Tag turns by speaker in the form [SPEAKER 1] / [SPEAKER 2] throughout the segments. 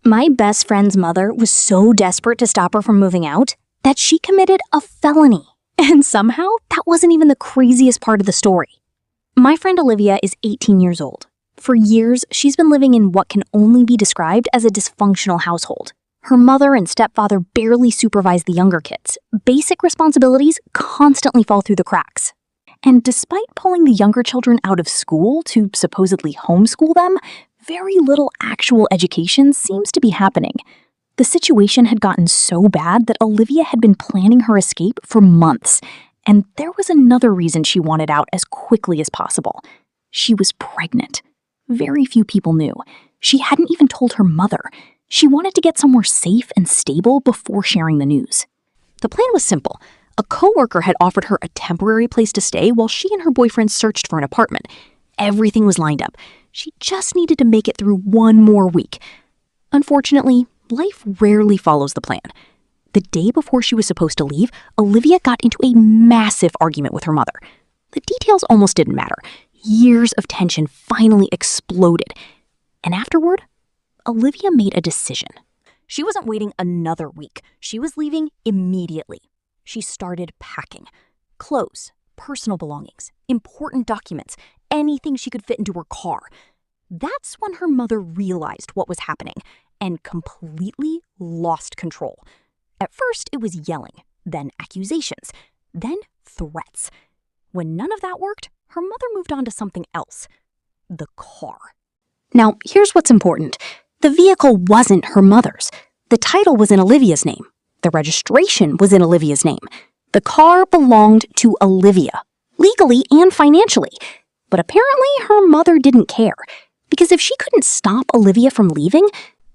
[SPEAKER 1] My best friend's mother was so desperate to stop her from moving out that she committed a felony. And somehow, that wasn't even the craziest part of the story. My friend Olivia is 18 years old. For years, she's been living in what can only be described as a dysfunctional household. Her mother and stepfather barely supervise the younger kids. Basic responsibilities constantly fall through the cracks. And despite pulling the younger children out of school to supposedly homeschool them, very little actual education seems to be happening. The situation had gotten so bad that Olivia had been planning her escape for months. And there was another reason she wanted out as quickly as possible. She was pregnant. Very few people knew. She hadn't even told her mother. She wanted to get somewhere safe and stable before sharing the news. The plan was simple. A coworker had offered her a temporary place to stay while she and her boyfriend searched for an apartment. Everything was lined up. She just needed to make it through one more week. Unfortunately, life rarely follows the plan. The day before she was supposed to leave, Olivia got into a massive argument with her mother. The details almost didn't matter. Years of tension finally exploded. And afterward, Olivia made a decision. She wasn't waiting another week. She was leaving immediately. She started packing. Clothes, personal belongings, important documents, anything she could fit into her car. That's when her mother realized what was happening and completely lost control. At first, it was yelling, then accusations, then threats. When none of that worked, her mother moved on to something else. The car. Now, here's what's important. The vehicle wasn't her mother's. The title was in Olivia's name. The registration was in Olivia's name. The car belonged to Olivia, legally and financially. But apparently her mother didn't care, because if she couldn't stop Olivia from leaving,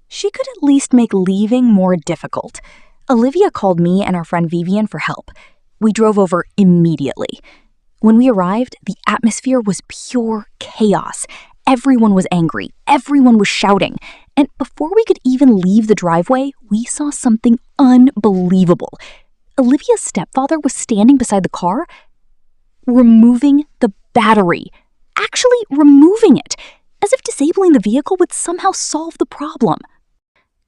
[SPEAKER 1] she could at least make leaving more difficult. Olivia called me and our friend Vivian for help. We drove over immediately. When we arrived, the atmosphere was pure chaos. Everyone was angry. Everyone was shouting. And before we could even leave the driveway, we saw something unbelievable. Olivia's stepfather was standing beside the car, removing the battery. Actually removing it, as if disabling the vehicle would somehow solve the problem.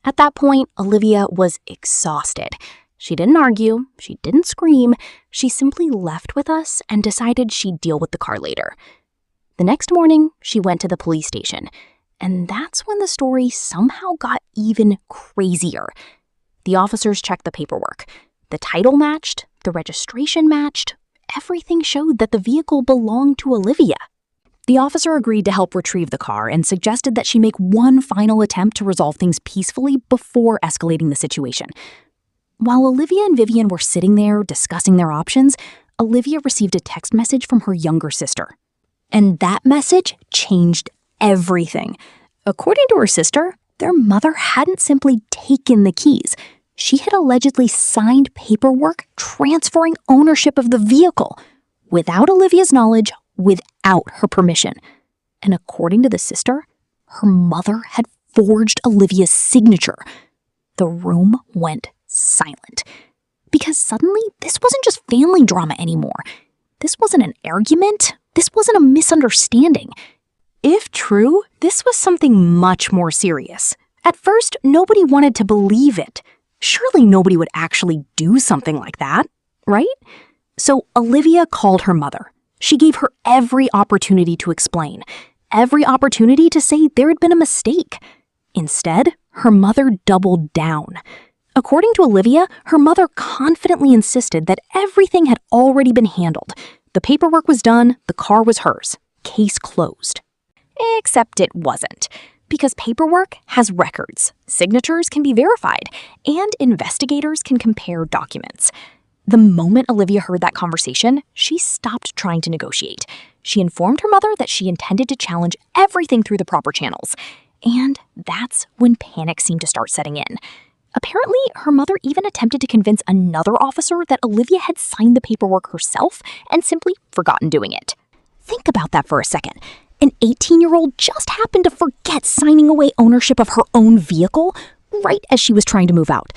[SPEAKER 1] At that point, Olivia was exhausted. She didn't argue, she didn't scream, she simply left with us and decided she'd deal with the car later. The next morning, she went to the police station, and that's when the story somehow got even crazier. The officers checked the paperwork. The title matched, the registration matched, everything showed that the vehicle belonged to Olivia. The officer agreed to help retrieve the car and suggested that she make one final attempt to resolve things peacefully before escalating the situation. While Olivia and Vivian were sitting there discussing their options, Olivia received a text message from her younger sister. And that message changed everything. According to her sister, their mother hadn't simply taken the keys. She had allegedly signed paperwork transferring ownership of the vehicle without Olivia's knowledge, without her permission. And according to the sister, her mother had forged Olivia's signature. The room went silent. Because suddenly, this wasn't just family drama anymore. This wasn't an argument. This wasn't a misunderstanding. If true, this was something much more serious. At first, nobody wanted to believe it. Surely nobody would actually do something like that, right? So Olivia called her mother. She gave her every opportunity to explain, every opportunity to say there had been a mistake. Instead, her mother doubled down. According to Olivia, her mother confidently insisted that everything had already been handled. The paperwork was done, the car was hers. Case closed. Except it wasn't, because paperwork has records, signatures can be verified, and investigators can compare documents. The moment Olivia heard that conversation, she stopped trying to negotiate. She informed her mother that she intended to challenge everything through the proper channels. And that's when panic seemed to start setting in. Apparently, her mother even attempted to convince another officer that Olivia had signed the paperwork herself and simply forgotten doing it. Think about that for a second. An 18-year-old just happened to forget signing away ownership of her own vehicle right as she was trying to move out.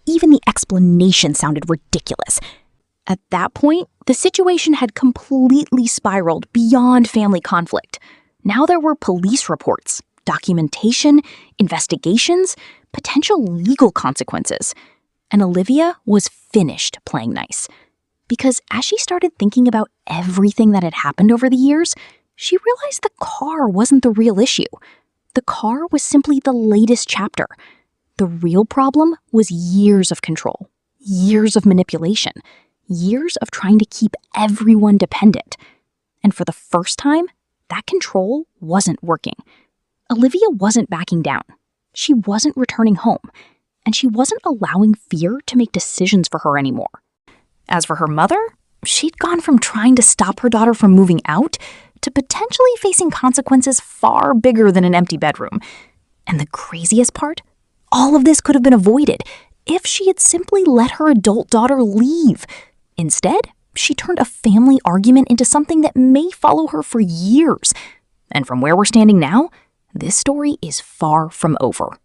[SPEAKER 1] Even the explanation sounded ridiculous. At that point, the situation had completely spiraled beyond family conflict. Now there were police reports, documentation, investigations, potential legal consequences. And Olivia was finished playing nice. Because as she started thinking about everything that had happened over the years, she realized the car wasn't the real issue. The car was simply the latest chapter. The real problem was years of control, years of manipulation, years of trying to keep everyone dependent. And for the first time, that control wasn't working. Olivia wasn't backing down. She wasn't returning home. And she wasn't allowing fear to make decisions for her anymore. As for her mother, she'd gone from trying to stop her daughter from moving out to potentially facing consequences far bigger than an empty bedroom. And the craziest part? All of this could have been avoided if she had simply let her adult daughter leave. Instead, she turned a family argument into something that may follow her for years. And from where we're standing now, this story is far from over.